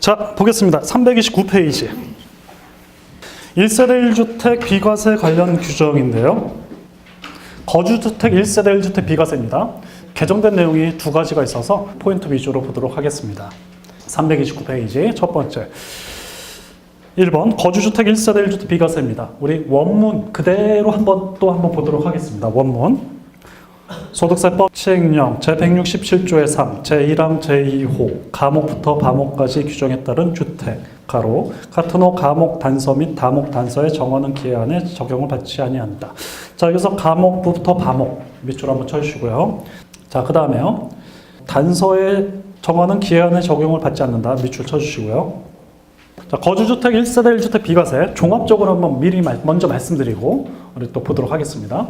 자, 보겠습니다. 329페이지. 1세대 1주택 비과세 관련 규정인데요. 거주주택 1세대 1주택 비과세입니다. 개정된 내용이 두 가지가 있어서 포인트 위주로 보도록 하겠습니다. 329페이지 첫 번째. 1번 거주주택 1세대 1주택 비과세입니다. 우리 원문 그대로 한번 보도록 하겠습니다. 원문. 소득세법 시행령 제167조의 3, 제1항 제2호 감옥부터 과목까지 규정에 따른 주택 가로 같은 호 감옥 단서 및 다목 단서의 정하는 기한에 적용을 받지 아니한다. 자, 여기서 감옥부터 과목 밑줄 한번 쳐주시고요. 자, 그 다음에요. 단서에 정하는 기한에 적용을 받지 않는다. 밑줄 쳐주시고요. 자, 거주주택 1세대 1주택 비과세 종합적으로 한번 미리 먼저 말씀드리고 우리 또 보도록 하겠습니다.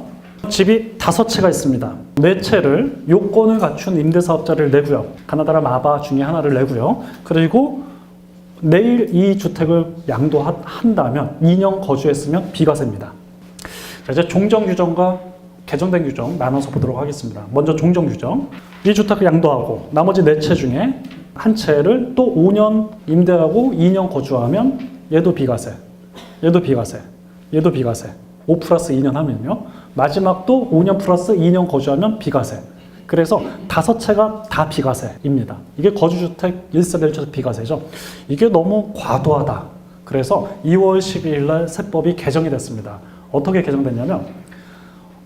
집이 5채가 있습니다. 4채를 요건을 갖춘 임대사업자를 내고요. 가나다라 마바 중에 하나를 내고요. 그리고 내일 이 주택을 양도한다면 2년 거주했으면 비과세입니다. 자, 이제 종정규정과 개정된 규정 나눠서 보도록 하겠습니다. 먼저 종정규정. 이 주택을 양도하고 나머지 4채 중에 한 채를 또 5년 임대하고 2년 거주하면 얘도 비과세, 얘도 비과세, 얘도 비과세. 5 플러스 2년 하면요. 마지막도 5년 플러스 2년 거주하면 비과세. 그래서 5채가 다 비과세입니다. 이게 거주주택 1세대 1주택 비과세죠. 이게 너무 과도하다. 그래서 2월 12일 날 세법이 개정이 됐습니다. 어떻게 개정됐냐면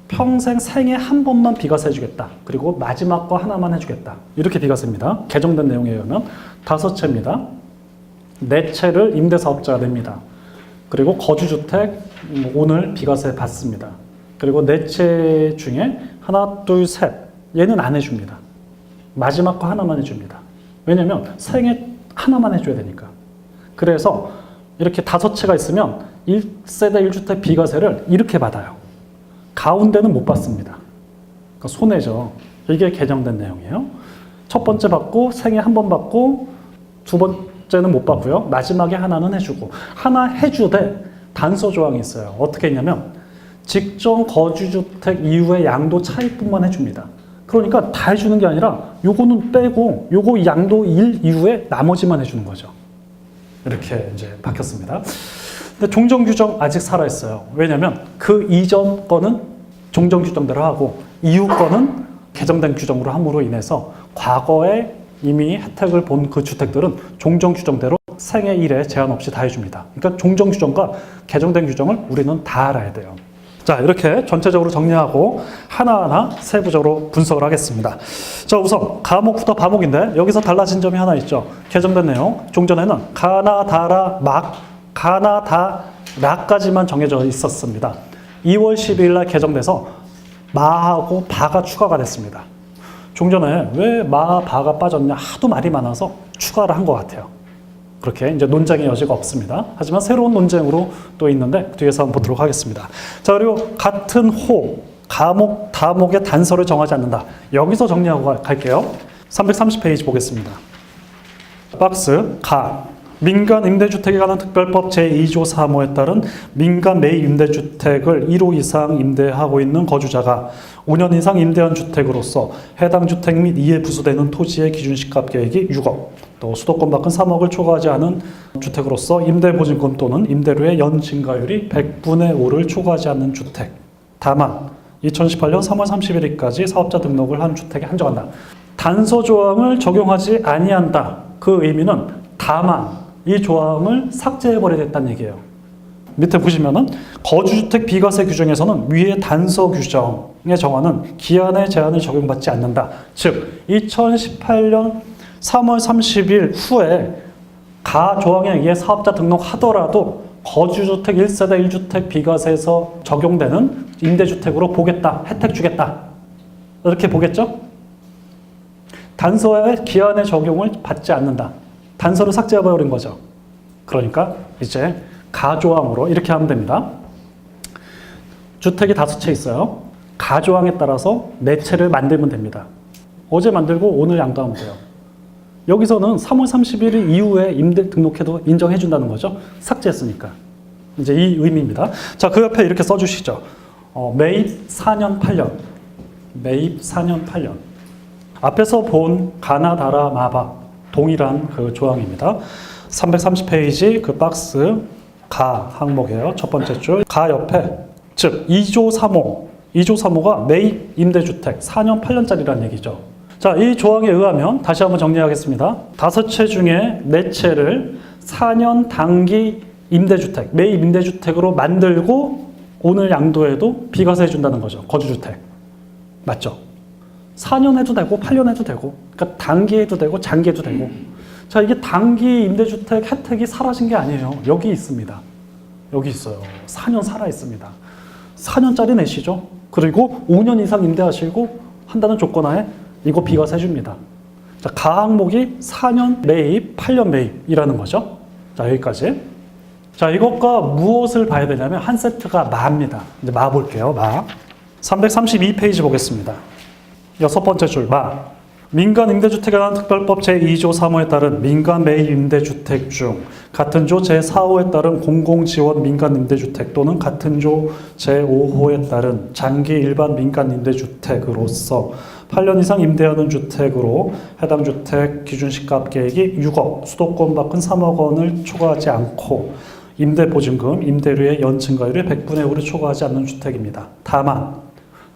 평생 생애 한 번만 비과세 해주겠다. 그리고 마지막 거 하나만 해주겠다. 이렇게 비과세입니다. 개정된 내용에 의하면 5채입니다. 4채를 임대사업자가 냅니다. 그리고 거주주택 오늘 비과세 받습니다. 그리고 4채 중에 하나, 둘, 셋 얘는 안 해줍니다. 마지막 거 하나만 해줍니다. 왜냐면 생애 하나만 해줘야 되니까. 그래서 이렇게 5채가 있으면 1세대 1주택 비과세를 이렇게 받아요. 가운데는 못 받습니다. 그러니까 손해죠. 이게 개정된 내용이에요. 첫 번째 받고 생애 한 번 받고 두 번째는 못 받고요. 마지막에 하나는 해주고 하나 해주되 단서 조항이 있어요. 어떻게 했냐면 직전 거주주택 이후의 양도 차익분만 해줍니다. 그러니까 다 해주는 게 아니라 요거는 빼고 요거 양도 1 이후에 나머지만 해주는 거죠. 이렇게 이제 바뀌었습니다. 근데 종정규정 아직 살아있어요. 왜냐면 그 이전 거는 종정규정대로 하고 이후 거는 개정된 규정으로 함으로 인해서 과거에 이미 혜택을 본 그 주택들은 종정규정대로 생애 1에 제한 없이 다 해줍니다. 그러니까 종정규정과 개정된 규정을 우리는 다 알아야 돼요. 자, 이렇게 전체적으로 정리하고 하나하나 세부적으로 분석을 하겠습니다. 자, 우선 가목부터 과목인데 여기서 달라진 점이 하나 있죠. 개정된 내용. 종전에는 가나다라까지만 정해져 있었습니다. 2월 12일 날 개정돼서 마하고 바가 추가가 됐습니다. 종전에 왜 마, 바가 빠졌냐 하도 말이 많아서 추가를 한 것 같아요. 그렇게 이제 논쟁의 여지가 없습니다. 하지만 새로운 논쟁으로 또 있는데 뒤에서 한번 보도록 하겠습니다. 자, 그리고 같은 호, 가목, 다목의 단서를 정하지 않는다. 여기서 정리하고 갈게요. 330페이지 보겠습니다. 박스, 가. 민간 임대주택에 관한 특별법 제2조 3호에 따른 민간 매입 임대주택을 1호 이상 임대하고 있는 거주자가 5년 이상 임대한 주택으로서 해당 주택 및 이에 부수되는 토지의 기준시가 계획이 6억, 또 수도권 밖은 3억을 초과하지 않은 주택으로서 임대보증금 또는 임대료의 연 증가율이 100분의 5를 초과하지 않는 주택. 다만 2018년 3월 31일까지 사업자 등록을 한 주택에 한정한다. 단서 조항을 적용하지 아니한다. 그 의미는 다만 이 조항을 삭제해버리겠다는 얘기예요. 밑에 보시면은 거주주택 비과세 규정에서는 위의 단서 규정에 정하는 기한의 제한을 적용받지 않는다. 즉 2018년 3월 30일 후에 가 조항에 의해 사업자 등록하더라도 거주주택 1세대 1주택 비과세에서 적용되는 임대주택으로 보겠다. 혜택 주겠다. 이렇게 보겠죠? 단서의 기한의 적용을 받지 않는다. 단서를 삭제해버린 거죠. 그러니까 이제 가조항으로 이렇게 하면 됩니다. 주택이 5채 있어요. 가조항에 따라서 4채를 만들면 됩니다. 어제 만들고 오늘 양도하면 돼요. 여기서는 3월 31일 이후에 임대 등록해도 인정해준다는 거죠. 삭제했으니까. 이제 이 의미입니다. 자, 그 옆에 이렇게 써주시죠. 매입 4년 8년. 매입 4년 8년. 앞에서 본 가나다라 마바. 동일한 그 조항입니다. 330페이지 그 박스 가 항목이에요. 첫 번째 줄. 가 옆에 즉 2조 3호 2조 3호가 매입 임대주택 4년 8년짜리라는 얘기죠. 자, 이 조항에 의하면 다시 한번 정리하겠습니다. 5채 중에 4채를 4년 단기 임대주택, 매입 임대주택으로 만들고 오늘 양도에도 비과세 해준다는 거죠. 거주주택. 맞죠? 4년 해도 되고 8년 해도 되고 그러니까 단기 해도 되고 장기 해도 되고 자, 이게 단기 임대주택 혜택이 사라진 게 아니에요. 여기 있습니다. 여기 있어요. 4년 살아 있습니다. 4년짜리 내시죠. 그리고 5년 이상 임대하시고 한다는 조건 하에 이거 비과세 해줍니다. 자, 가 항목이 4년 매입, 8년 매입이라는 거죠. 자, 여기까지. 자, 이것과 무엇을 봐야 되냐면 한 세트가 마입니다. 이제 마 볼게요. 마. 332페이지 보겠습니다. 6번째 줄 마. 민간 임대주택에 관한 특별법 제2조 3호에 따른 민간 매입 임대주택 중 같은 조 제4호에 따른 공공지원 민간 임대주택 또는 같은 조 제5호에 따른 장기 일반 민간 임대주택으로서 8년 이상 임대하는 주택으로 해당 주택 기준시가 계획이 6억, 수도권 밖은 3억 원을 초과하지 않고 임대보증금, 임대료의 연증가율이 100분의 5를 초과하지 않는 주택입니다.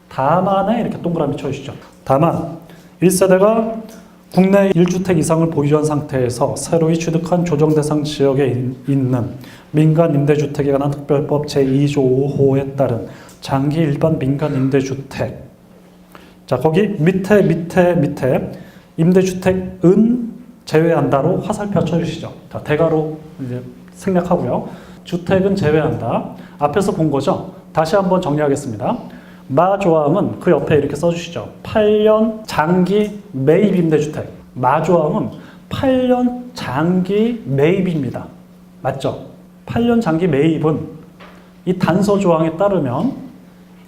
다만에 이렇게 동그라미 쳐주시죠. 다만 1세대가 국내 1주택 이상을 보유한 상태에서 새로이 취득한 조정대상 지역에 있는 민간 임대주택에 관한 특별법 제2조 5호에 따른 장기 일반 민간 임대주택. 자, 거기 밑에 임대주택은 제외한다로 화살표 쳐주시죠. 자, 대괄호 이제 생략하고요. 주택은 제외한다. 앞에서 본 거죠. 다시 한번 정리하겠습니다. 마 조항은 그 옆에 이렇게 써주시죠. 8년 장기 매입 임대주택. 마 조항은 8년 장기 매입입니다. 맞죠? 8년 장기 매입은 이 단서 조항에 따르면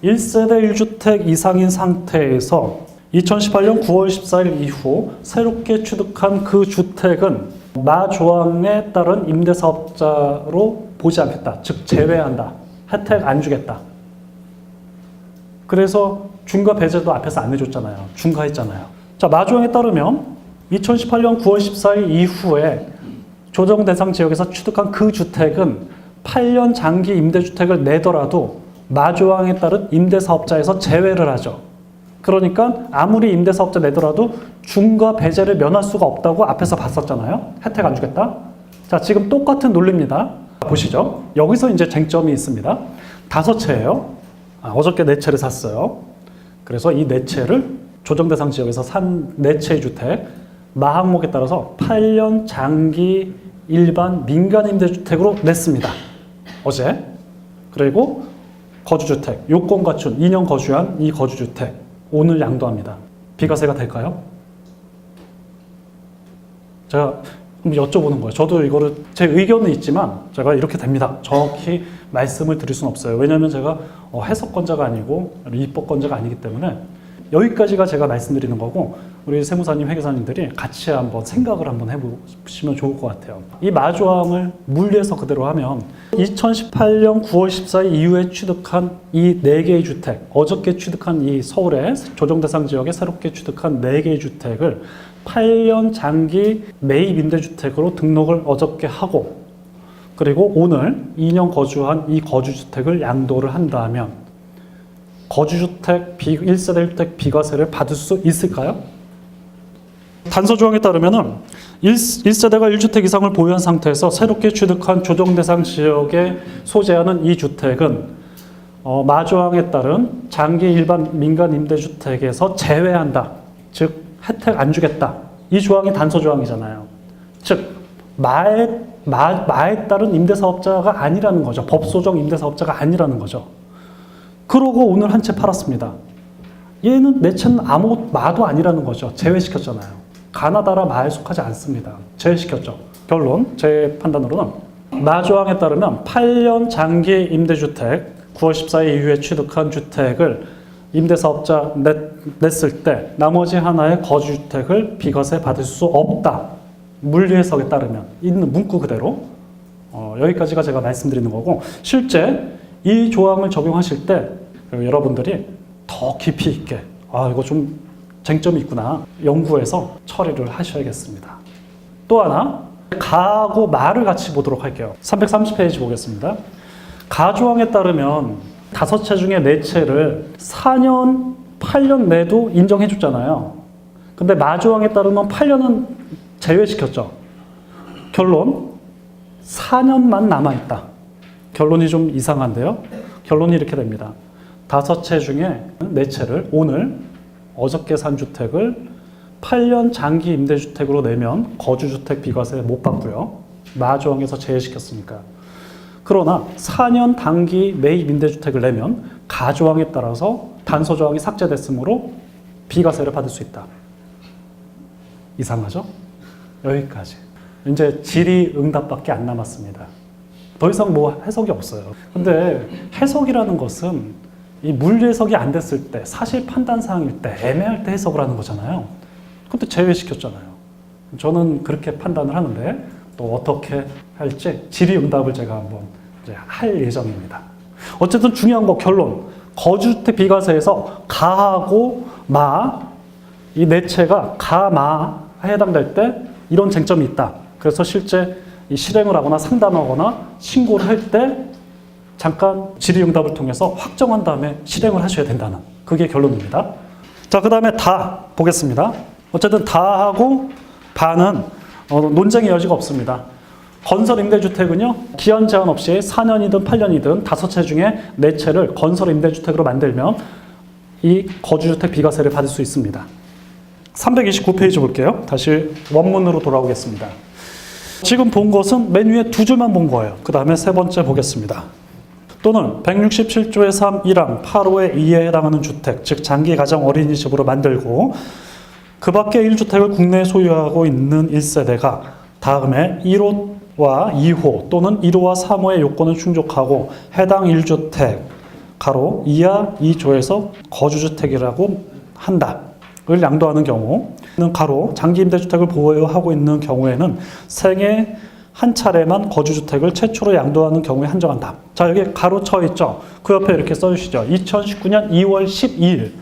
1세대 1주택 이상인 상태에서 2018년 9월 14일 이후 새롭게 취득한 그 주택은 마 조항에 따른 임대사업자로 보지 않겠다. 즉 제외한다. 혜택 안 주겠다. 그래서 중과 배제도 앞에서 안 해줬잖아요. 중과했잖아요. 자, 마 조항에 따르면 2018년 9월 14일 이후에 조정 대상 지역에서 취득한 그 주택은 8년 장기 임대주택을 내더라도 마 조항에 따른 임대사업자에서 제외를 하죠. 그러니까 아무리 임대사업자 내더라도 중과 배제를 면할 수가 없다고 앞에서 봤었잖아요. 혜택 안 주겠다. 자, 지금 똑같은 논리입니다. 보시죠. 여기서 이제 쟁점이 있습니다. 5채예요. 어저께 4채를 샀어요. 그래서 이 4채를 조정대상 지역에서 산 4채의 주택 마 항목에 따라서 8년 장기 일반 민간 임대주택으로 냈습니다. 어제. 그리고 거주주택, 요건 갖춘 2년 거주한 이 거주주택 오늘 양도합니다. 비과세가 될까요? 제가 여쭤보는 거예요. 저도 이거를 제 의견은 있지만 제가 이렇게 됩니다. 정확히 말씀을 드릴 수는 없어요. 왜냐하면 제가 해석권자가 아니고 입법권자가 아니기 때문에 여기까지가 제가 말씀드리는 거고 우리 세무사님, 회계사님들이 같이 한번 생각을 한번 해보시면 좋을 것 같아요. 이 마조항을 물리해서 그대로 하면 2018년 9월 14일 이후에 취득한 이 4개의 주택, 어저께 취득한 이 서울의 조정대상 지역에 새롭게 취득한 4개의 주택을 8년 장기 매입 임대주택으로 등록을 어저께 하고 그리고 오늘 2년 거주한 이 거주주택을 양도를 한다면 거주주택 1세대 1주택 비과세를 받을 수 있을까요? 단서 조항에 따르면 1세대가 1주택 이상을 보유한 상태에서 새롭게 취득한 조정대상 지역에 소재하는 이 주택은 마조항에 따른 장기 일반 민간 임대주택에서 제외한다. 즉 혜택 안 주겠다. 이 조항이 단서 조항이잖아요. 즉 마에 따른 임대사업자가 아니라는 거죠. 법소정 임대사업자가 아니라는 거죠. 그러고 오늘 한 채 팔았습니다. 얘는 내 채는 아무 마도 아니라는 거죠. 제외시켰잖아요. 가나다라 마에 속하지 않습니다. 제외시켰죠. 결론, 제 판단으로는 마조항에 따르면 8년 장기 임대주택 9월 14일 이후에 취득한 주택을 임대사업자 냈을 때 나머지 하나의 거주주택을 비과세 받을 수 없다. 물리해석에 따르면 있는 문구 그대로 여기까지가 제가 말씀드리는 거고 실제 이 조항을 적용하실 때 여러분들이 더 깊이 있게 이거 좀 쟁점이 있구나 연구해서 처리를 하셔야겠습니다. 또 하나 가하고 마를 같이 보도록 할게요. 330페이지 보겠습니다. 가 조항에 따르면 5채 중에 4채를 4년, 8년 내도 인정해 줬잖아요. 근데 마 조항에 따르면 8년은 제외시켰죠. 결론, 4년만 남아있다. 결론이 좀 이상한데요. 결론이 이렇게 됩니다. 5채 중에 4채를 오늘 어저께 산 주택을 8년 장기 임대주택으로 내면 거주주택 비과세 못 받고요. 마 조항에서 제외시켰으니까. 그러나 4년 단기 매입 임대주택을 내면 가 조항에 따라서 단서 조항이 삭제됐으므로 비과세를 받을 수 있다. 이상하죠? 여기까지. 이제 질의응답밖에 안 남았습니다. 더 이상 뭐 해석이 없어요. 근데 해석이라는 것은 이 물리해석이 안 됐을 때, 사실 판단 사항일 때, 애매할 때 해석을 하는 거잖아요. 근데 제외시켰잖아요. 저는 그렇게 판단을 하는데 또 어떻게 할지 질의응답을 제가 한번 이제 할 예정입니다. 어쨌든 중요한 거 결론. 거주주택 비과세에서 가하고 마, 이 4채가 가, 마에 해당될 때 이런 쟁점이 있다. 그래서 실제 이 실행을 하거나 상담하거나 신고를 할 때 잠깐 질의응답을 통해서 확정한 다음에 실행을 하셔야 된다는 그게 결론입니다. 자, 그 다음에 다 보겠습니다. 어쨌든 다하고 바는 논쟁의 여지가 없습니다. 건설 임대주택은요, 기한 제한 없이 4년이든 8년이든 5채 중에 4채를 건설 임대주택으로 만들면 이 거주주택 비과세를 받을 수 있습니다. 329페이지 볼게요. 다시 원문으로 돌아오겠습니다. 지금 본 것은 맨 위에 2줄만 본 거예요. 그 다음에 세 번째 보겠습니다. 또는 167조의 3, 1항, 8호의 2에 해당하는 주택, 즉 장기 가정 어린이집으로 만들고 그 밖에 1주택을 국내에 소유하고 있는 1세대가 다음에 1호와 2호 또는 1호와 3호의 요건을 충족하고 해당 1주택, 가로 이하 2조에서 거주주택이라고 한다. 을 양도하는 경우는 가로 장기 임대주택을 보유하고 있는 경우에는 생애 한 차례만 거주주택을 최초로 양도하는 경우에 한정한다. 자, 여기 가로 쳐 있죠. 그 옆에 이렇게 써주시죠. 2019년 2월 12일.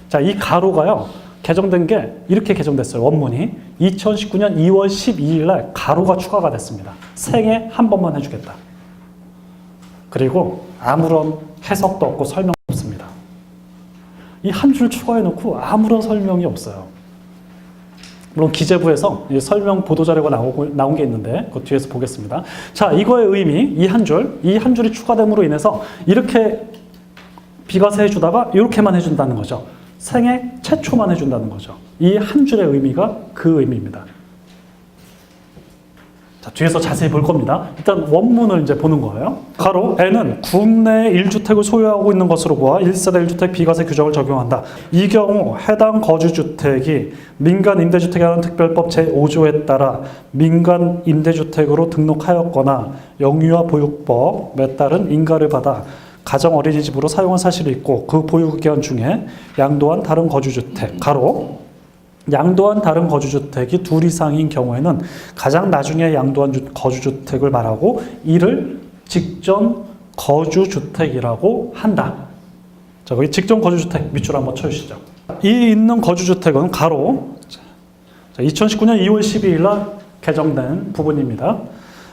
자, 이 가로가요. 개정된 게 이렇게 개정됐어요. 원문이 2019년 2월 12일 날 가로가 추가가 됐습니다. 생애 한 번만 해주겠다. 그리고 아무런 해석도 없고 설명도 없습니다. 이 한 줄 추가해놓고 아무런 설명이 없어요. 물론 기재부에서 설명 보도자료가 나온 게 있는데 그 뒤에서 보겠습니다. 자, 이거의 의미, 이 한 줄이 추가됨으로 인해서 이렇게 비과세 해주다가 이렇게만 해준다는 거죠. 생애 최초만 해준다는 거죠. 이 한 줄의 의미가 그 의미입니다. 자, 뒤에서 자세히 볼 겁니다. 일단 원문을 이제 보는 거예요. 가로 N은 국내에 1주택을 소유하고 있는 것으로 보아 1세대 1주택 비과세 규정을 적용한다. 이 경우 해당 거주주택이 민간 임대주택이라는 특별법 제5조에 따라 민간 임대주택으로 등록하였거나 영유아 보육법에 따른 인가를 받아 가정 어린이집으로 사용한 사실이 있고 그 보유기간 중에 양도한 다른 거주주택, 가로 양도한 다른 거주주택이 2 이상인 경우에는 가장 나중에 양도한 거주주택을 말하고 이를 직전 거주주택이라고 한다. 자, 거기 직전 거주주택 밑줄 한번 쳐주시죠. 이 있는 거주주택은 가로 2019년 2월 12일 날 개정된 부분입니다.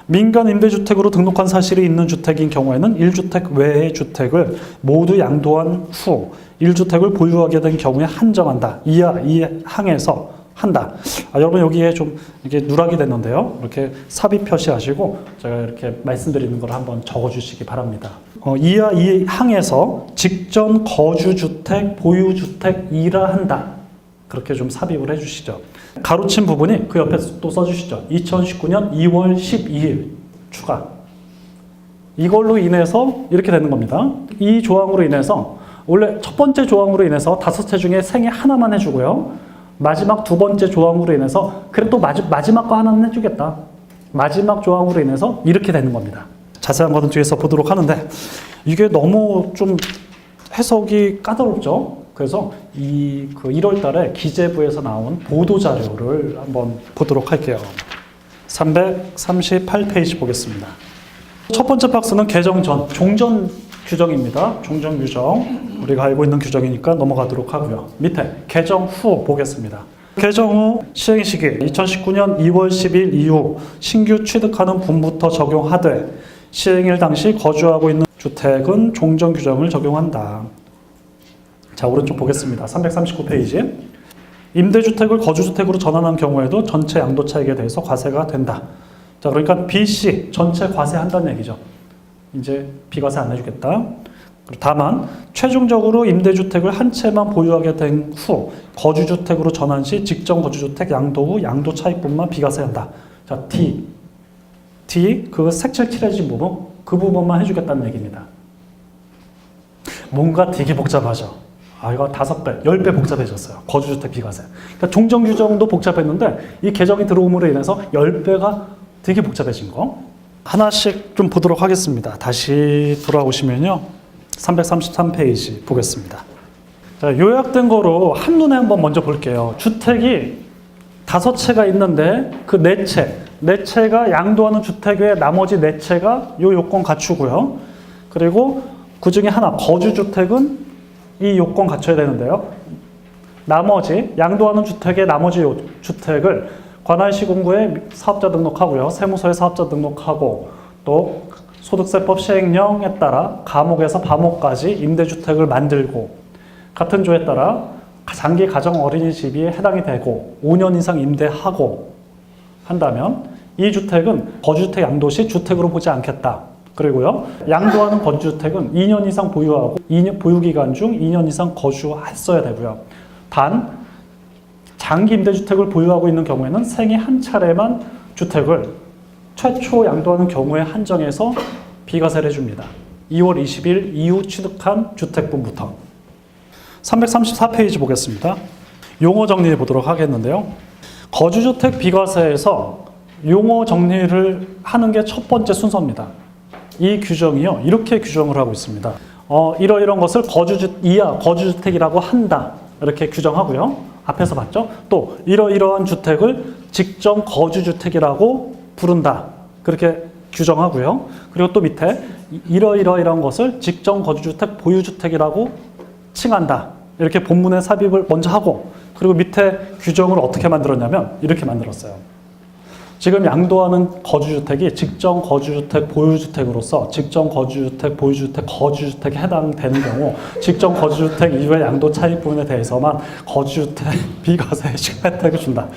민간 임대주택으로 등록한 사실이 있는 주택인 경우에는 1주택 외의 주택을 모두 양도한 후 1주택을 보유하게 된 경우에 한정한다. 이하 이 항에서 한다. 여러분 여기에 좀 이게 누락이 됐는데요. 이렇게 삽입 표시하시고 제가 이렇게 말씀드리는 걸 한번 적어주시기 바랍니다. 이하 이 항에서 직전 거주주택 보유주택이라 한다. 그렇게 좀 삽입을 해주시죠. 가로친 부분이 그 옆에 또 써주시죠. 2019년 2월 12일 추가. 이걸로 인해서 이렇게 되는 겁니다. 이 조항으로 인해서 원래 첫 번째 조항으로 인해서 5채 중에 생애 하나만 해주고요. 마지막 2번째 조항으로 인해서 그래 또 마지막 거 하나는 해주겠다. 마지막 조항으로 인해서 이렇게 되는 겁니다. 자세한 거는 뒤에서 보도록 하는데 이게 너무 좀 해석이 까다롭죠. 그래서 그 1월 달에 기재부에서 나온 보도자료를 한번 보도록 할게요. 338페이지 보겠습니다. 첫 번째 박스는 개정 전, 종전 규정입니다. 종전 규정. 우리가 알고 있는 규정이니까 넘어가도록 하고요. 밑에 개정 후 보겠습니다. 개정 후 시행 시기 2019년 2월 10일 이후 신규 취득하는 분부터 적용하되 시행일 당시 거주하고 있는 주택은 종전 규정을 적용한다. 자, 오른쪽 보겠습니다. 339페이지. 임대주택을 거주주택으로 전환한 경우에도 전체 양도 차익에 대해서 과세가 된다. 자, 그러니까 BC 전체 과세한다는 얘기죠. 이제 비과세 안 해주겠다. 다만 최종적으로 임대주택을 한 채만 보유하게 된 후 거주주택으로 전환 시 직전 거주주택 양도 후 양도 차익분만 비과세한다. 자, D 그 색칠 칠해진 부분 그 부분만 해주겠다는 얘기입니다. 뭔가 되게 복잡하죠. 이거 5배, 10배 복잡해졌어요. 거주주택 비과세. 그러니까 종전 규정도 복잡했는데 이 개정이 들어옴으로 인해서 10배가 되게 복잡해진 거. 하나씩 좀 보도록 하겠습니다. 다시 돌아오시면요. 333페이지 보겠습니다. 자, 요약된 거로 한눈에 한번 먼저 볼게요. 주택이 5채가 있는데 그 4채가 양도하는 주택 외에 나머지 4채가 요 요건 갖추고요. 그리고 그 중에 하나, 거주주택은 이 요건 갖춰야 되는데요. 나머지, 양도하는 주택의 나머지 주택을 관할시공구에 사업자 등록하고요. 세무서에 사업자 등록하고 또 소득세법 시행령에 따라 감옥에서 감옥까지 임대주택을 만들고 같은 조에 따라 장기 가정 어린이집이 해당이 되고 5년 이상 임대하고 한다면 이 주택은 거주주택 양도 시 주택으로 보지 않겠다. 그리고요, 양도하는 거주주택은 2년 이상 보유하고 보유기간 중 2년 이상 거주했어야 되고요. 단 장기 임대주택을 보유하고 있는 경우에는 생애 한 차례만 주택을 최초 양도하는 경우에 한정해서 비과세를 해줍니다. 2월 20일 이후 취득한 주택분부터. 334페이지 보겠습니다. 용어 정리해 보도록 하겠는데요. 거주주택 비과세에서 용어 정리를 하는 게 첫 번째 순서입니다. 이 규정이요, 이렇게 규정을 하고 있습니다. 이러이러한 것을 이하 거주주택이라고 한다. 이렇게 규정하고요. 앞에서 봤죠? 또 이러이러한 주택을 직전 거주주택이라고 부른다. 그렇게 규정하고요. 그리고 또 밑에 이러이러이러한 것을 직전 거주주택 보유주택이라고 칭한다. 이렇게 본문에 삽입을 먼저 하고, 그리고 밑에 규정을 어떻게 만들었냐면 이렇게 만들었어요. 지금 양도하는 거주주택이 직전 거주주택 보유주택으로서 직전 거주주택 보유주택 거주주택에 해당되는 경우 직전 거주주택 이후의 양도 차익 부분에 대해서만 거주주택 비과세 혜택을 준다.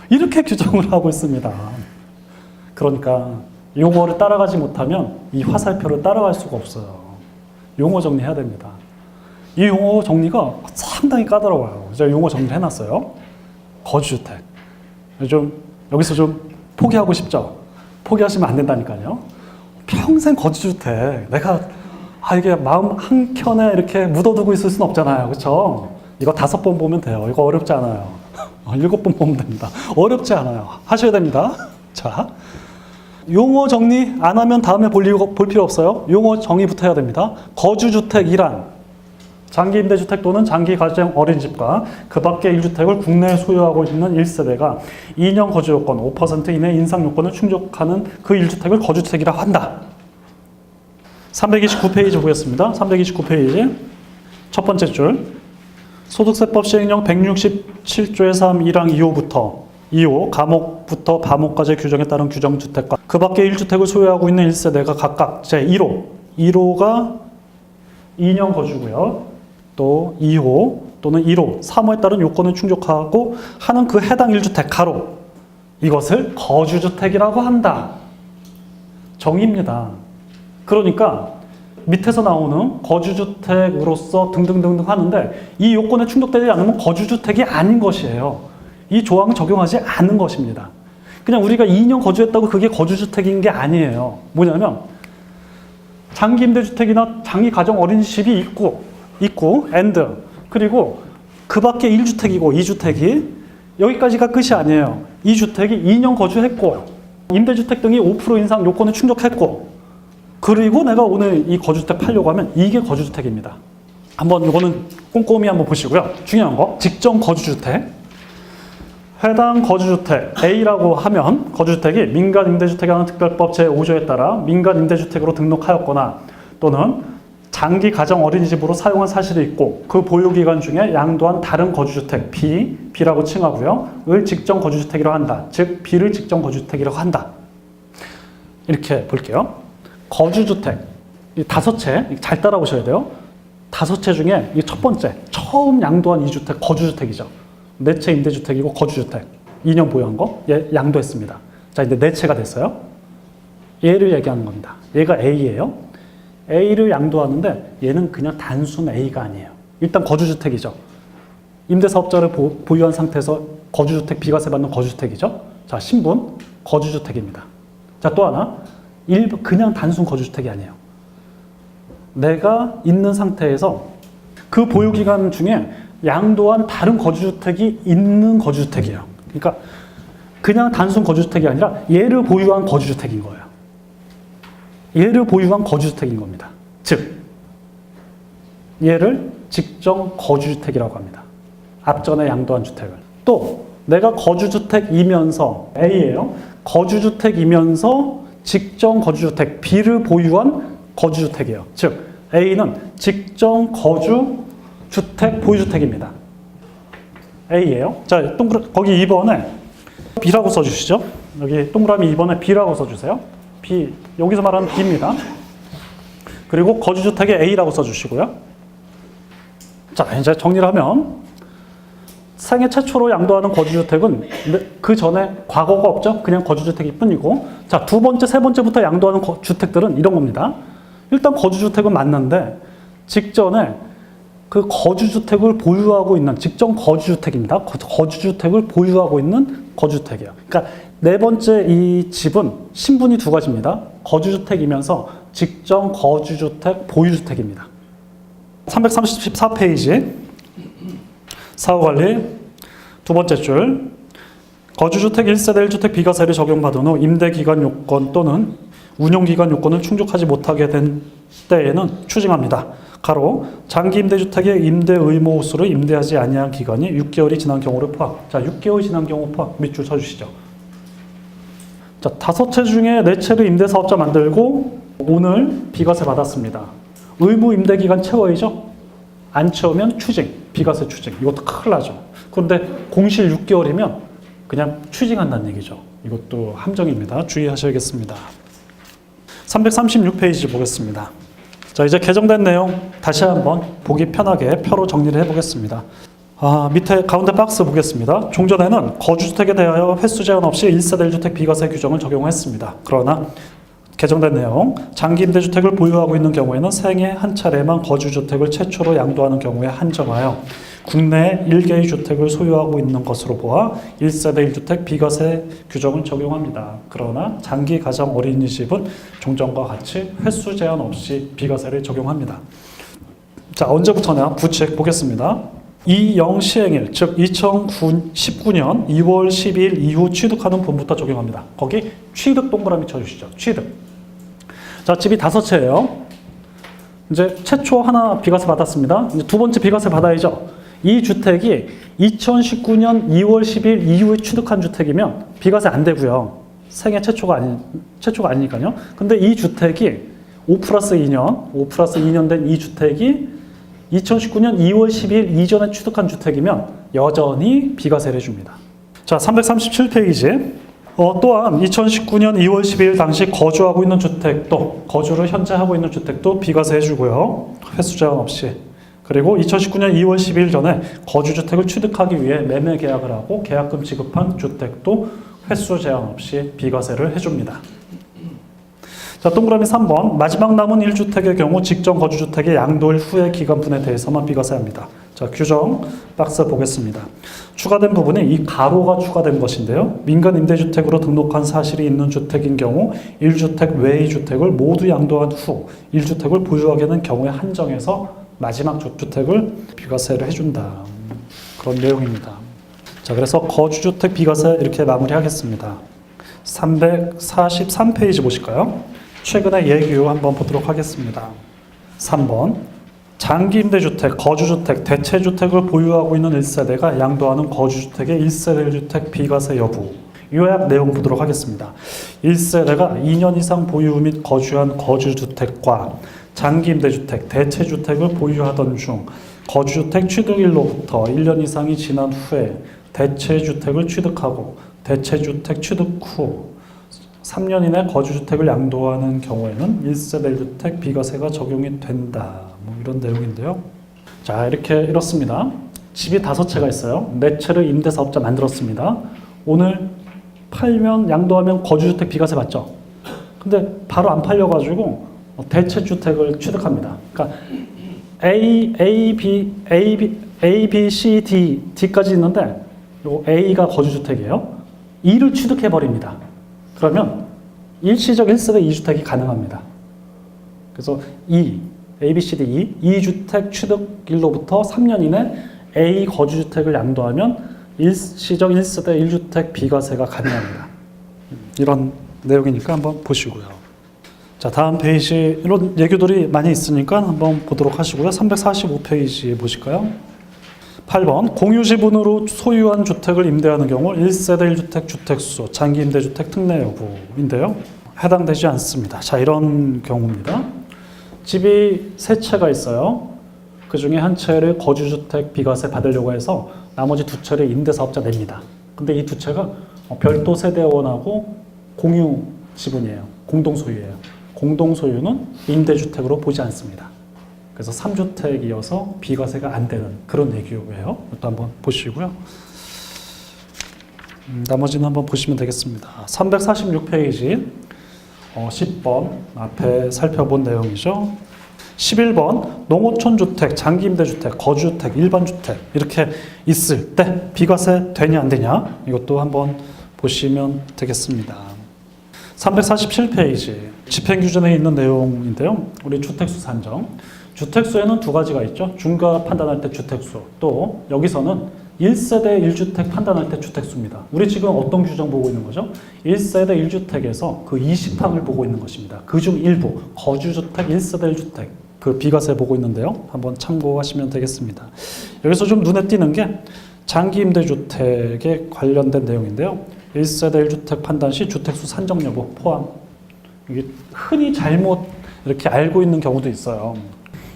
이렇게 규정을 하고 있습니다. 그러니까 용어를 따라가지 못하면 이 화살표를 따라갈 수가 없어요. 용어 정리해야 됩니다. 이 용어 정리가 상당히 까다로워요. 제가 용어 정리를 해놨어요. 거주주택. 여기서 좀 포기하고 싶죠? 포기하시면 안 된다니까요. 평생 거주주택. 내가 이게 마음 한켠에 이렇게 묻어두고 있을 수는 없잖아요. 그렇죠? 이거 5번 보면 돼요. 이거 어렵지 않아요. 7번 보면 됩니다. 어렵지 않아요. 하셔야 됩니다. 자, 용어 정리 안 하면 다음에 볼 필요 없어요. 용어 정의부터 해야 됩니다. 거주주택이란 장기 임대주택 또는 장기 가정 어린이집과 그 밖의 1주택을 국내에 소유하고 있는 1세대가 2년 거주 요건 5% 이내 인상 요건을 충족하는 그 1주택을 거주주택이라고 한다. 329페이지 보겠습니다. 329페이지 첫 번째 줄, 소득세법 시행령 167조의 3 1항 2호 감옥부터 감옥까지의 규정에 따른 규정주택과 그 밖의 1주택을 소유하고 있는 1세대가 각각 제1호가 2년 거주고요. 또 2호 또는 1호, 3호에 따른 요건을 충족하고 하는 그 해당 1주택 가로, 이것을 거주주택이라고 한다. 정의입니다. 그러니까 밑에서 나오는 거주주택으로서 등등등등 하는데 이 요건에 충족되지 않으면 거주주택이 아닌 것이에요. 이 조항을 적용하지 않은 것입니다. 그냥 우리가 2년 거주했다고 그게 거주주택인 게 아니에요. 뭐냐면 장기 임대주택이나 장기 가정 어린이집이 있고 그리고 그 밖에 1주택이고 2주택이 여기까지가 끝이 아니에요. 2주택이 2년 거주했고 임대주택 등이 5% 인상 요건을 충족했고 그리고 내가 오늘 이 거주주택 팔려고 하면 이게 거주주택입니다. 한번 이거는 꼼꼼히 한번 보시고요. 중요한 거, 직전 거주주택. 해당 거주주택 A라고 하면 거주주택이 민간임대주택이라는 특별법 제5조에 따라 민간임대주택으로 등록하였거나 또는 장기 가정 어린이집으로 사용한 사실이 있고 그 보유기간 중에 양도한 다른 거주주택 B라고 칭하고요. 을 직전 거주주택이라고 한다. 즉 B를 직전 거주주택이라고 한다. 이렇게 볼게요. 거주주택 이 5채 잘 따라오셔야 돼요. 5채 중에 이 첫 번째 처음 양도한 2주택 거주주택이죠. 4채 임대주택이고 거주주택 2년 보유한 거 얘 양도했습니다. 자 이제 4채가 됐어요. 얘를 얘기하는 겁니다. 얘가 A예요. A를 양도하는데 얘는 그냥 단순 A가 아니에요. 일단 거주주택이죠. 임대사업자를 보유한 상태에서 거주주택 비과세 받는 거주주택이죠. 자 신분 거주주택입니다. 자 또 하나 그냥 단순 거주주택이 아니에요. 내가 있는 상태에서 그 보유기간 중에 양도한 다른 거주주택이 있는 거주주택이에요. 그러니까 그냥 단순 거주주택이 아니라 얘를 보유한 거주주택인 거예요. 얘를 보유한 거주주택인 겁니다. 즉 얘를 직전 거주주택이라고 합니다. 앞전에 양도한 주택을. 또 내가 거주주택이면서 A예요. 거주주택이면서 직전 거주주택 B를 보유한 거주주택이에요. 즉 A는 직전 거주주택 보유주택입니다. A예요. 자, 거기 2번에 B라고 써주시죠. 여기 동그라미 2번에 B라고 써주세요. B, 여기서 말하는 B입니다. 그리고 거주주택에 A라고 써주시고요. 자, 이제 정리를 하면 생애 최초로 양도하는 거주주택은 그 전에 과거가 없죠. 그냥 거주주택일 뿐이고, 자, 두 번째, 세 번째부터 양도하는 주택들은 이런 겁니다. 일단 거주주택은 맞는데 직전에 그 거주주택을 보유하고 있는 직전 거주주택입니다. 거주주택을 보유하고 있는 거주주택이에요. 그러니까 네 번째 이 집은 신분이 2가지입니다. 거주주택이면서 직전 거주주택 보유주택입니다. 334페이지 사후관리 두 번째 줄 거주주택 1세대 1주택 비과세를 적용받은 후 임대기간 요건 또는 운용기간 요건을 충족하지 못하게 된 때에는 추징합니다. 가로 장기 임대주택의 임대 의무 호수를 임대하지 아니한 기간이 6개월이 지난 경우를 포함. 자, 6개월이 지난 경우 포함. 밑줄 쳐주시죠. 자, 5채 중에 4채를 임대사업자 만들고 오늘 비과세 받았습니다. 의무 임대기간 채워야죠. 안 채우면 추징, 비과세 추징. 이것도 큰일 나죠. 그런데 공실 6개월이면 그냥 추징한다는 얘기죠. 이것도 함정입니다. 주의하셔야겠습니다. 336페이지 보겠습니다. 자, 이제 개정된 내용 다시 한번 보기 편하게 표로 정리를 해보겠습니다. 밑에 가운데 박스 보겠습니다. 종전에는 거주주택에 대하여 횟수 제한 없이 1세대 1주택 비과세 규정을 적용했습니다. 그러나 개정된 내용, 장기 임대주택을 보유하고 있는 경우에는 생애 한 차례만 거주주택을 최초로 양도하는 경우에 한정하여 국내에 1개의 주택을 소유하고 있는 것으로 보아 1세대 1주택 비과세 규정을 적용합니다. 그러나 장기 가정 어린이집은 종전과 같이 횟수 제한 없이 비과세를 적용합니다. 자, 언제부터냐? 부칙 보겠습니다. 이영 시행일, 즉 2019년 2월 12일 이후 취득하는 분부터 적용합니다. 거기 취득 동그라미 쳐주시죠. 취득. 자, 집이 5채예요. 이제 최초 하나 비과세 받았습니다. 이제 두 번째 비과세 받아야죠. 이 주택이 2019년 2월 10일 이후에 취득한 주택이면 비과세 안 되고요. 생애 최초가 아니니까요. 근데 이 주택이 5+2년 된 이 주택이 2019년 2월 10일 이전에 취득한 주택이면 여전히 비과세를 해줍니다. 자, 337페이지. 또한 2019년 2월 12일 당시 거주하고 있는 주택도, 거주를 현재 하고 있는 주택도 비과세 해주고요. 횟수 제한 없이. 그리고 2019년 2월 12일 전에 거주주택을 취득하기 위해 매매 계약을 하고 계약금 지급한 주택도 횟수 제한 없이 비과세를 해줍니다. 자, 동그라미 3번. 마지막 남은 1주택의 경우 직전 거주주택의 양도일 후의 기간분에 대해서만 비과세합니다. 자, 규정 박스 보겠습니다. 추가된 부분이 이 가로가 추가된 것인데요. 민간 임대주택으로 등록한 사실이 있는 주택인 경우 1주택 외의 주택을 모두 양도한 후 1주택을 보유하게 된 경우에 한정해서 마지막 주택을 비과세를 해준다. 그런 내용입니다. 자, 그래서 거주주택 비과세 이렇게 마무리하겠습니다. 343페이지 보실까요? 최근의 예규 한번 보도록 하겠습니다. 3번. 장기 임대주택, 거주주택, 대체주택을 보유하고 있는 1세대가 양도하는 거주주택의 1세대 1주택 비과세 여부. 요약 내용 보도록 하겠습니다. 1세대가 2년 이상 보유 및 거주한 거주주택과 장기 임대주택, 대체주택을 보유하던 중 거주주택 취득일로부터 1년 이상이 지난 후에 대체주택을 취득하고 대체주택 취득 후 3년 이내 거주주택을 양도하는 경우에는 1세대 1주택 비과세가 적용이 된다. 뭐 이런 내용인데요. 자, 이렇습니다. 집이 5채가 있어요. 4채를 임대사업자 만들었습니다. 오늘 팔면 양도하면 거주주택 비과세 받죠. 근데 바로 안 팔려가지고 대체주택을 취득합니다. 그러니까 A, B, C, D까지 있는데 요 A가 거주주택이에요. E를 취득해버립니다. 그러면 일시적 1세대 2주택이 가능합니다. 그래서 A, B, C, D, 2주택 취득일로부터 3년 이내 A 거주주택을 양도하면 일시적 1세대 1주택 비과세가 가능합니다. 이런 내용이니까 한번 보시고요. 자, 다음 페이지 이런 얘기들이 많이 있으니까 한번 보도록 하시고요. 345페이지 보실까요? 8번 공유지분으로 소유한 주택을 임대하는 경우 1세대 1주택 주택수, 장기 임대주택 특례 여부인데요. 해당되지 않습니다. 자, 이런 경우입니다. 집이 3채가 있어요. 그 중에 한 채를 거주주택 비과세 받으려고 해서 나머지 2채를 임대사업자 냅니다. 근데 이 2채가 별도 세대원하고 공유 지분이에요. 공동소유예요. 공동소유는 임대주택으로 보지 않습니다. 그래서 3주택이어서 비과세가 안 되는 그런 얘기고요. 이것도 한번 보시고요. 나머지는 한번 보시면 되겠습니다. 346페이지 10번 앞에 살펴본 내용이죠. 11번 농어촌 주택, 장기 임대주택, 거주주택, 일반주택 이렇게 있을 때 비과세 되냐 안 되냐 이것도 한번 보시면 되겠습니다. 347페이지 집행규정에 있는 내용인데요. 우리 주택수 산정. 주택수에는 2가지가 있죠. 중과 판단할 때 주택수, 또 여기서는 1세대 1주택 판단할 때 주택수입니다. 우리 지금 어떤 규정 보고 있는 거죠? 1세대 1주택에서 그 20항을 보고 있는 것입니다. 그중 일부 거주주택 1세대 1주택 그 비과세 보고 있는데요. 한번 참고하시면 되겠습니다. 여기서 좀 눈에 띄는 게 장기 임대주택에 관련된 내용인데요. 1세대 1주택 판단 시 주택수 산정 여부 포함. 이게 흔히 잘못 이렇게 알고 있는 경우도 있어요.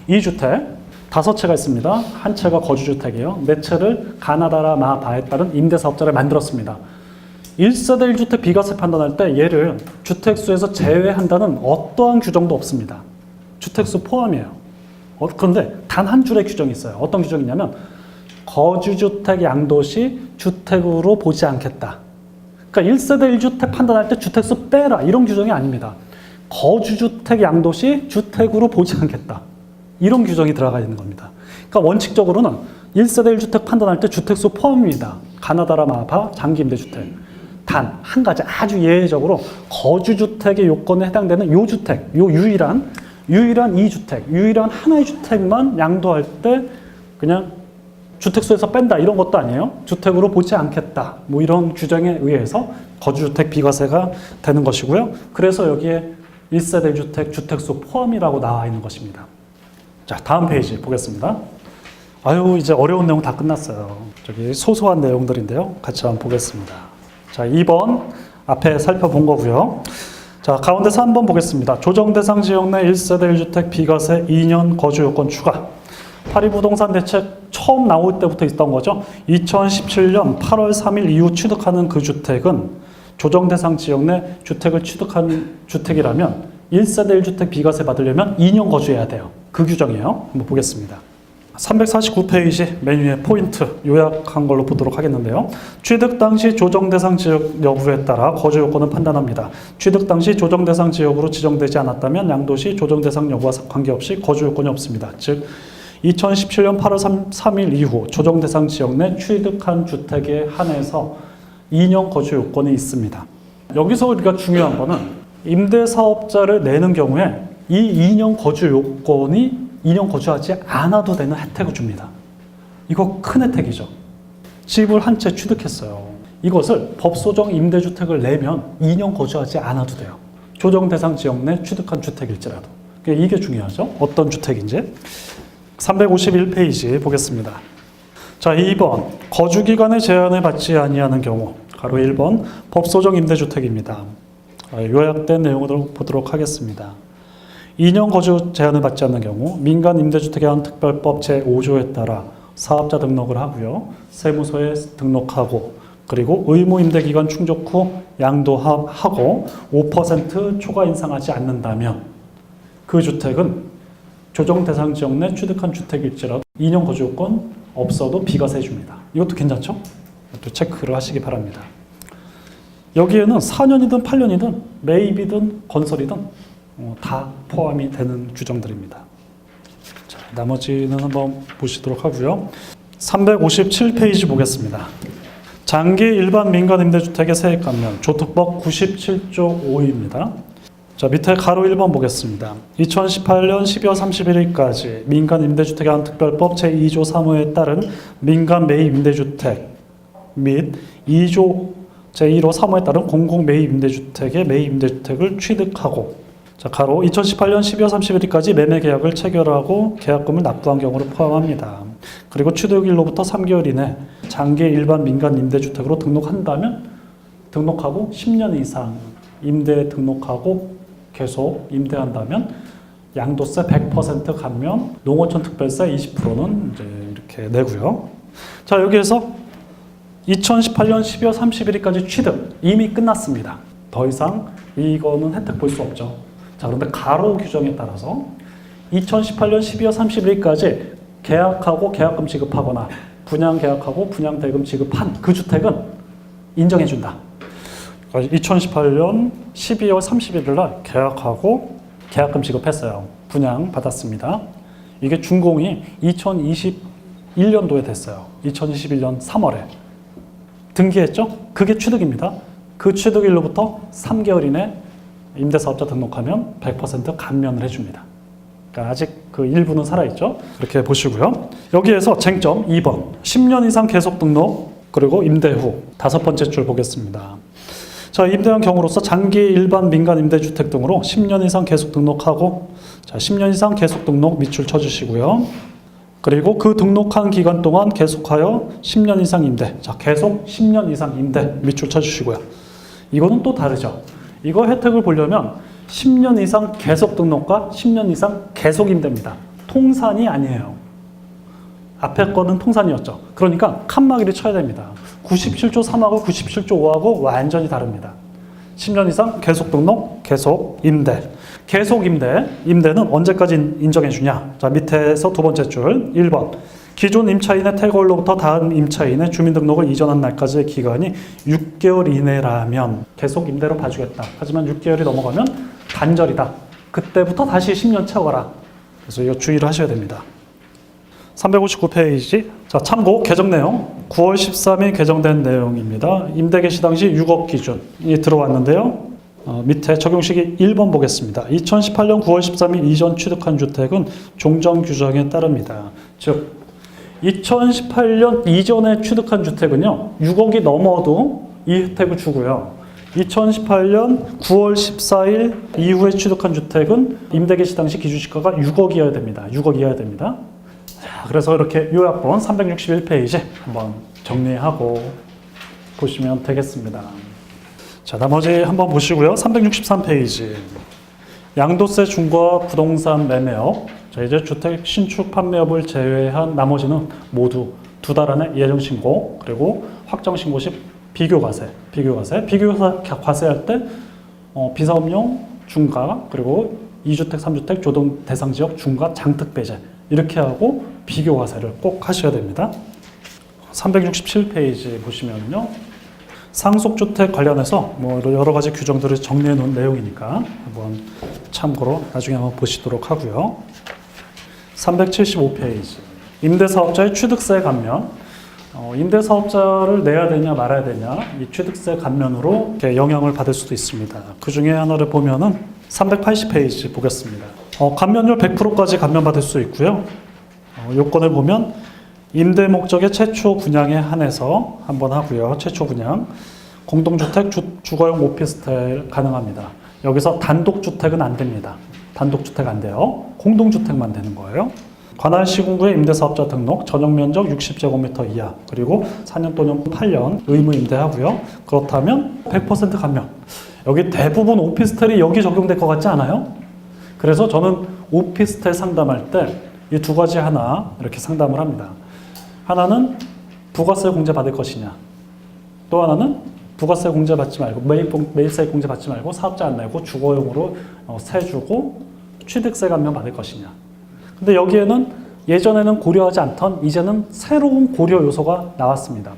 2주택 5채가 있습니다. 한 채가 거주주택이에요. 4채를 가나다라 마바에 따른 임대사업자를 만들었습니다. 1세대 1주택 비과세 판단할 때 얘를 주택수에서 제외한다는 어떠한 규정도 없습니다. 주택수 포함이에요. 그런데 단 한 줄의 규정이 있어요. 어떤 규정이냐면 거주주택 양도 시 주택으로 보지 않겠다. 그러니까 1세대 1주택 판단할 때 주택수 빼라 이런 규정이 아닙니다. 거주주택 양도 시 주택으로 보지 않겠다. 이런 규정이 들어가 있는 겁니다. 그러니까 원칙적으로는 1세대 1주택 판단할 때 주택수 포함입니다. 가나다라 마바 장기 임대주택. 단 한 가지 아주 예외적으로 거주주택의 요건에 해당되는 요 주택, 요 유일한 2주택, 유일한 하나의 주택만 양도할 때 그냥 주택수에서 뺀다 이런 것도 아니에요. 주택으로 보지 않겠다. 뭐 이런 규정에 의해서 거주주택 비과세가 되는 것이고요. 그래서 여기에 1세대 1주택 주택수 포함이라고 나와 있는 것입니다. 자, 다음 페이지 보겠습니다. 이제 어려운 내용 다 끝났어요. 저기 소소한 내용들인데요. 같이 한번 보겠습니다. 자, 2번 앞에 살펴본 거고요. 자, 가운데서 한번 보겠습니다. 조정 대상 지역 내 1세대 1주택 비과세 2년 거주 요건 추가. 파리부동산 대책 처음 나올 때부터 있던 거죠. 2017년 8월 3일 이후 취득하는 그 주택은 조정 대상 지역 내 주택을 취득한 주택이라면 1세대 1주택 비과세 받으려면 2년 거주해야 돼요. 그 규정이에요. 한번 보겠습니다. 349페이지 메뉴의 포인트 요약한 걸로 보도록 하겠는데요. 취득 당시 조정 대상 지역 여부에 따라 거주 요건을 판단합니다. 취득 당시 조정 대상 지역으로 지정되지 않았다면 양도 시 조정 대상 여부와 관계없이 거주 요건이 없습니다. 즉 2017년 8월 3일 이후 조정 대상 지역 내 취득한 주택에 한해서 2년 거주 요건이 있습니다. 여기서 우리가 중요한 거는 임대사업자를 내는 경우에 이 2년 거주 요건이 2년 거주하지 않아도 되는 혜택을 줍니다. 이거 큰 혜택이죠. 집을 한 채 취득했어요. 이것을 법소정 임대주택을 내면 2년 거주하지 않아도 돼요. 조정 대상 지역 내 취득한 주택일지라도. 이게 중요하죠. 어떤 주택인지. 351페이지 보겠습니다. 자, 2번 거주기간의 제한을 받지 아니하는 경우 가로 1번 법소정 임대주택입니다. 요약된 내용으로 보도록 하겠습니다. 2년 거주 제한을 받지 않는 경우 민간 임대주택에 관한 특별법 제5조에 따라 사업자 등록을 하고요. 세무서에 등록하고 그리고 의무 임대 기간 충족 후 양도하고 5% 초과 인상하지 않는다면 그 주택은 조정 대상 지역 내 취득한 주택일지라도 2년 거주 요건 없어도 비과세 줍니다. 이것도 괜찮죠? 또 체크를 하시기 바랍니다. 여기에는 4년이든 8년이든 매입이든 건설이든 다 포함이 되는 규정들입니다. 자, 나머지는 한번 보시도록 하고요. 357페이지 보겠습니다. 장기 일반 민간 임대주택의 세액 감면 조특법 97조 5입니다. 자, 밑에 가로 1번 보겠습니다. 2018년 12월 31일까지 민간 임대주택에 관한 특별법 제2조 3호에 따른 민간 매입 임대주택 및 2조 제1호 3호에 따른 공공 매입 임대주택의 매입 임대주택을 취득하고 자, 가로 2018년 12월 31일까지 매매 계약을 체결하고 계약금을 납부한 경우를 포함합니다. 그리고 취득일로부터 3개월 이내 장기 일반 민간 임대주택으로 등록한다면 등록하고 10년 이상 임대 등록하고 계속 임대한다면 양도세 100% 감면, 농어촌 특별세 20%는 이제 이렇게 내고요. 자, 여기에서 2018년 12월 31일까지 취득 이미 끝났습니다. 더 이상 이거는 혜택 볼 수 없죠. 자, 그런데 가로 규정에 따라서 2018년 12월 31일까지 계약하고 계약금 지급하거나 분양 계약하고 분양 대금 지급한 그 주택은 인정해준다. 2018년 12월 31일 날 계약하고 계약금 지급했어요. 분양 받았습니다. 이게 준공이 2021년도에 됐어요. 2021년 3월에 등기했죠? 그게 취득입니다. 그 취득일로부터 3개월 이내 임대사업자 등록하면 100% 감면을 해줍니다. 그러니까 아직 그 일부는 살아있죠? 이렇게 보시고요. 여기에서 쟁점 2번 10년 이상 계속 등록 그리고 임대 후 5번째 줄 보겠습니다. 자, 임대한 경우로서 장기 일반 민간 임대주택 등으로 10년 이상 계속 등록하고 자, 10년 이상 계속 등록 밑줄 쳐주시고요. 그리고 그 등록한 기간 동안 계속하여 10년 이상 임대 자, 계속 10년 이상 임대 밑줄 쳐주시고요. 이거는 또 다르죠. 이거 혜택을 보려면 10년 이상 계속 등록과 10년 이상 계속 임대입니다. 통산이 아니에요. 앞에 거는 통산이었죠. 그러니까 칸막이를 쳐야 됩니다. 97조 3하고 97조 5하고 완전히 다릅니다. 10년 이상 계속 등록, 계속 임대. 계속 임대, 임대는 언제까지 인정해 주냐? 자, 밑에서 두 번째 줄 1번. 기존 임차인의 퇴거일로부터 다음 임차인의 주민등록을 이전한 날까지의 기간이 6개월 이내라면 계속 임대로 봐주겠다. 하지만 6개월이 넘어가면 단절이다. 그때부터 다시 10년 채워라. 그래서 이거 주의를 하셔야 됩니다. 359페이지. 자, 참고 개정 내용. 9월 13일 개정된 내용입니다. 임대 개시 당시 6억 기준이 들어왔는데요. 밑에 적용식이 1번 보겠습니다. 2018년 9월 13일 이전 취득한 주택은 종전 규정에 따릅니다. 즉 2018년 이전에 취득한 주택은요. 6억이 넘어도 이 혜택을 주고요. 2018년 9월 14일 이후에 취득한 주택은 임대 개시 당시 기준시가가 6억이어야 됩니다. 6억이어야 됩니다. 자, 그래서 이렇게 요약본 361페이지 한번 정리하고 보시면 되겠습니다. 자, 나머지 한번 보시고요. 363페이지. 양도세 중과 부동산 매매업. 자, 이제 주택 신축 판매업을 제외한 나머지는 모두 2달 안에 예정 신고, 그리고 확정 신고 시 비교과세 과세할 때 비사업용 중과, 그리고 2주택, 3주택 조정 대상 지역 중과 장특 배제 이렇게 하고 비교과세를 꼭 하셔야 됩니다. 367페이지 보시면요. 상속주택 관련해서 뭐 여러 가지 규정들을 정리해 놓은 내용이니까 한번 참고로 나중에 한번 보시도록 하고요. 375페이지. 임대사업자의 취득세 감면. 임대사업자를 내야 되냐 말아야 되냐 이 취득세 감면으로 영향을 받을 수도 있습니다. 그 중에 하나를 보면은 380페이지 보겠습니다. 감면율 100%까지 감면받을 수 있고요. 요건을 보면 임대 목적의 최초 분양에 한해서 한번 하고요. 최초 분양. 공동주택, 주거용 오피스텔 가능합니다. 여기서 단독주택은 안 됩니다. 단독주택 안 돼요. 공동주택만 되는 거예요. 관할 시군구의 임대사업자 등록, 전용면적 60제곱미터 이하, 그리고 4년 또는 8년 의무 임대하고요. 그렇다면 100% 감면. 여기 대부분 오피스텔이 여기 적용될 것 같지 않아요? 그래서 저는 오피스텔 상담할 때 이 두 가지 하나 이렇게 상담을 합니다. 하나는 부가세 공제 받을 것이냐, 또 하나는 부가세 공제 받지 말고 매입세 공제 받지 말고 사업자 안 내고 주거용으로 세 주고 취득세 감면 받을 것이냐. 근데 여기에는 예전에는 고려하지 않던 이제는 새로운 고려 요소가 나왔습니다.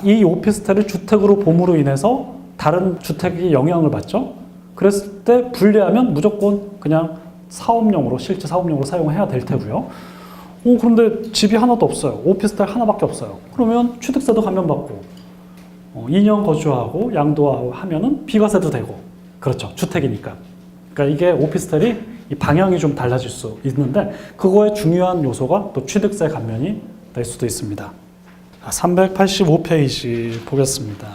이 오피스텔을 주택으로 봄으로 인해서 다른 주택이 영향을 받죠. 그랬을 때 분리하면 무조건 그냥 사업용으로, 실제 사업용으로 사용해야 될 테고요. 그런데 집이 하나도 없어요. 오피스텔 하나밖에 없어요. 그러면 취득세도 감면받고 2년 거주하고 양도하고 하면은 비과세도 되고, 그렇죠. 주택이니까. 그러니까 이게 오피스텔이 이 방향이 좀 달라질 수 있는데 그거의 중요한 요소가 또 취득세 감면이 될 수도 있습니다. 385페이지 보겠습니다.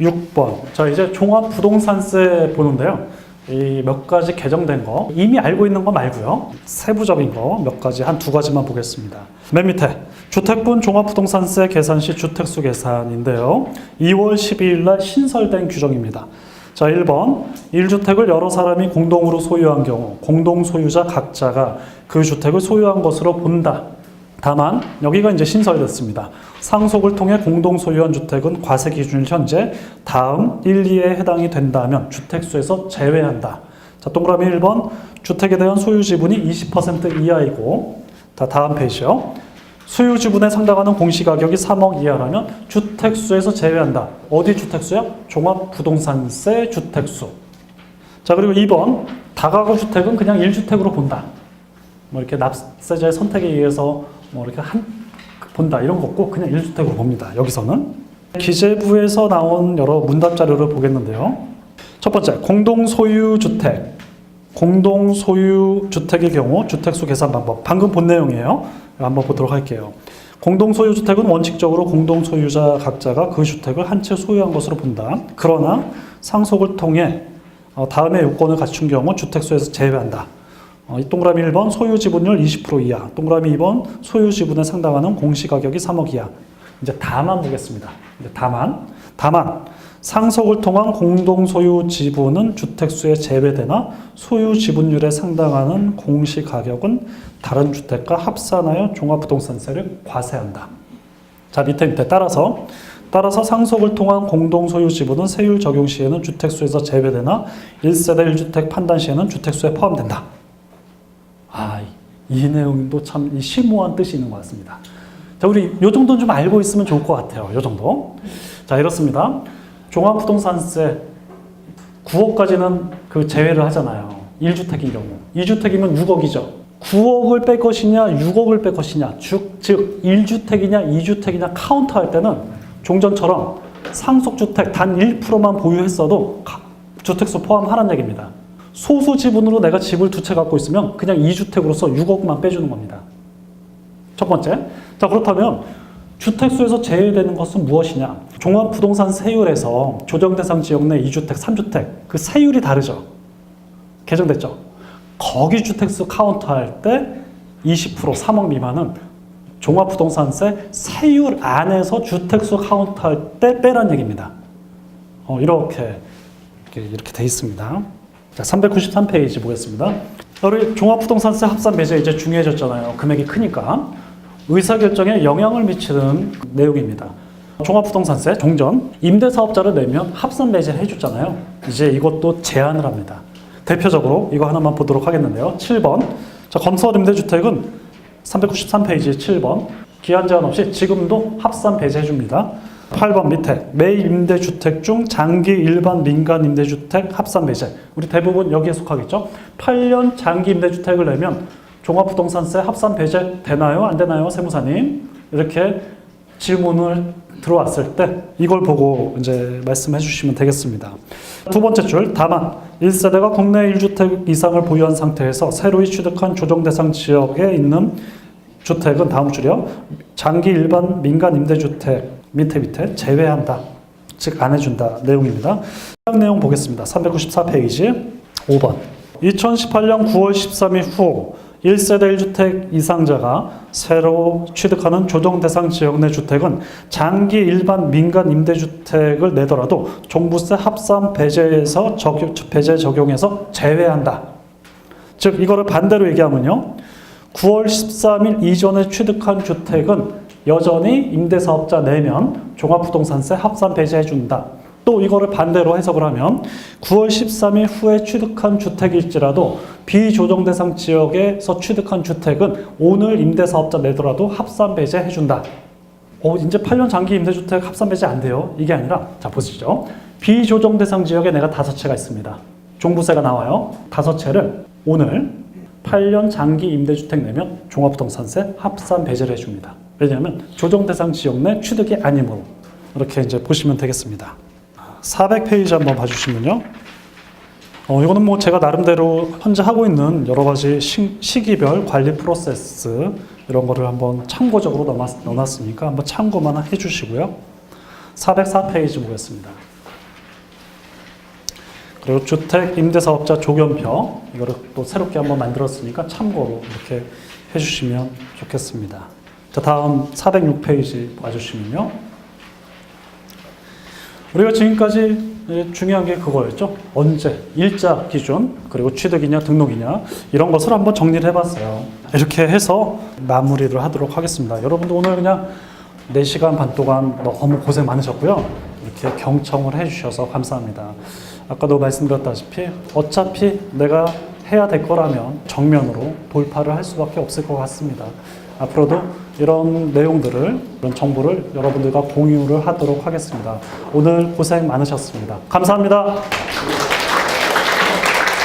6번. 자, 이제 종합부동산세 보는데요. 이 몇 가지 개정된 거, 이미 알고 있는 거 말고요. 세부적인 거 몇 가지, 한 두 가지만 보겠습니다. 맨 밑에 주택분 종합부동산세 계산 시 주택수 계산인데요. 2월 12일 날 신설된 규정입니다. 자, 1번. 1주택을 여러 사람이 공동으로 소유한 경우 공동 소유자 각자가 그 주택을 소유한 것으로 본다. 다만 여기가 이제 신설됐습니다. 상속을 통해 공동 소유한 주택은 과세 기준일 현재 다음 1, 2에 해당이 된다면 주택수에서 제외한다. 자, 동그라미 1번. 주택에 대한 소유 지분이 20% 이하이고, 다음 페이지요. 소유 지분에 상당하는 공시가격이 3억 이하라면 주택수에서 제외한다. 어디 주택수요? 종합부동산세 주택수. 자, 그리고 2번. 다가구 주택은 그냥 1주택으로 본다. 뭐 이렇게 납세자의 선택에 의해서 뭐 이렇게 본다 이런 거 없고 그냥 1주택으로 봅니다. 여기서는 기재부에서 나온 여러 문답 자료를 보겠는데요. 첫 번째, 공동소유주택. 공동소유주택의 경우 주택수 계산 방법. 방금 본 내용이에요. 한번 보도록 할게요. 공동소유주택은 원칙적으로 공동소유자 각자가 그 주택을 한 채 소유한 것으로 본다. 그러나 상속을 통해 다음의 요건을 갖춘 경우 주택수에서 제외한다. 이 동그라미 1번 소유 지분율 20% 이하, 동그라미 2번 소유 지분에 상당하는 공시가격이 3억 이하. 이제 다만 보겠습니다. 이제 다만 상속을 통한 공동 소유 지분은 주택수에 제외되나 소유 지분율에 상당하는 공시가격은 다른 주택과 합산하여 종합부동산세를 과세한다. 자, 밑에 따라서 상속을 통한 공동 소유 지분은 세율 적용 시에는 주택수에서 제외되나 1세대 1주택 판단 시에는 주택수에 포함된다. 이 내용도 참 심오한 뜻이 있는 것 같습니다. 자, 우리 요 정도는 좀 알고 있으면 좋을 것 같아요. 요 정도. 자, 이렇습니다. 종합부동산세 9억까지는 그 제외를 하잖아요. 1주택인 경우. 2주택이면 6억이죠. 9억을 뺄 것이냐, 6억을 뺄 것이냐, 즉 1주택이냐, 2주택이냐 카운트할 때는 종전처럼 상속주택 단 1%만 보유했어도 주택수 포함하라는 얘기입니다. 소수 지분으로 내가 집을 두 채 갖고 있으면 그냥 2주택으로서 6억만 빼주는 겁니다. 첫 번째. 자, 그렇다면 주택수에서 제외되는 것은 무엇이냐? 종합부동산 세율에서 조정대상 지역 내 2주택, 3주택 그 세율이 다르죠. 개정됐죠. 거기 주택수 카운트할 때 20% 3억 미만은 종합부동산세 세율 안에서 주택수 카운트할 때 빼란 얘기입니다. 이렇게 돼 있습니다. 자, 393페이지 보겠습니다. 우리 종합부동산세 합산 배제 이제 중요해졌잖아요. 금액이 크니까. 의사결정에 영향을 미치는 내용입니다. 종합부동산세 종전, 임대사업자를 내면 합산 배제를 해줬잖아요. 이제 이것도 제한을 합니다. 대표적으로 이거 하나만 보도록 하겠는데요. 7번. 자, 건설임대주택은 393페이지 7번. 기한 제한 없이 지금도 합산 배제해줍니다. 8번 밑에 매입 임대주택 중 장기 일반 민간 임대주택 합산 배제. 우리 대부분 여기에 속하겠죠. 8년 장기 임대주택을 내면 종합부동산세 합산 배제 되나요? 안 되나요? 세무사님. 이렇게 질문을 들어왔을 때 이걸 보고 이제 말씀해 주시면 되겠습니다. 두 번째 줄, 다만 1세대가 국내 1주택 이상을 보유한 상태에서 새로이 취득한 조정대상 지역에 있는 주택은 다음 줄이요. 장기 일반 민간 임대주택 밑에 제외한다. 즉 안 해준다 내용입니다. 해당 내용 보겠습니다. 394페이지 5번. 2018년 9월 13일 후 1세대 1주택 이상자가 새로 취득하는 조정대상 지역 내 주택은 장기 일반 민간 임대주택을 내더라도 종부세 합산 배제 적용에서 제외한다. 즉 이거를 반대로 얘기하면요. 9월 13일 이전에 취득한 주택은 여전히 임대사업자 내면 종합부동산세 합산 배제해준다. 또 이거를 반대로 해석을 하면 9월 13일 후에 취득한 주택일지라도 비조정 대상 지역에서 취득한 주택은 오늘 임대사업자 내더라도 합산 배제해준다. 이제 8년 장기 임대주택 합산 배제 안 돼요. 이게 아니라 자 보시죠. 비조정 대상 지역에 내가 5채가 있습니다. 종부세가 나와요. 5채를 오늘 8년 장기 임대주택 내면 종합부동산세 합산 배제를 해줍니다. 왜냐하면 조정 대상 지역 내 취득이 아니므로 이렇게 이제 보시면 되겠습니다. 400페이지 한번 봐주시면요. 이거는 뭐 제가 나름대로 현재 하고 있는 여러 가지 시기별 관리 프로세스 이런 거를 한번 참고적으로 넣어놨으니까 한번 참고만 해주시고요. 404페이지 보겠습니다. 그리고 주택 임대사업자 조견표 이거를 또 새롭게 한번 만들었으니까 참고로 이렇게 해주시면 좋겠습니다. 자, 다음 406페이지 봐주시면요. 우리가 지금까지 중요한 게 그거였죠. 언제, 일자 기준, 그리고 취득이냐 등록이냐 이런 것을 한번 정리를 해봤어요. 이렇게 해서 마무리를 하도록 하겠습니다. 여러분도 오늘 그냥 4시간 반 동안 너무 고생 많으셨고요. 이렇게 경청을 해주셔서 감사합니다. 아까도 말씀드렸다시피 어차피 내가 해야 될 거라면 정면으로 돌파를 할 수밖에 없을 것 같습니다. 앞으로도 이런 내용들을, 이런 정보를 여러분들과 공유를 하도록 하겠습니다. 오늘 고생 많으셨습니다. 감사합니다.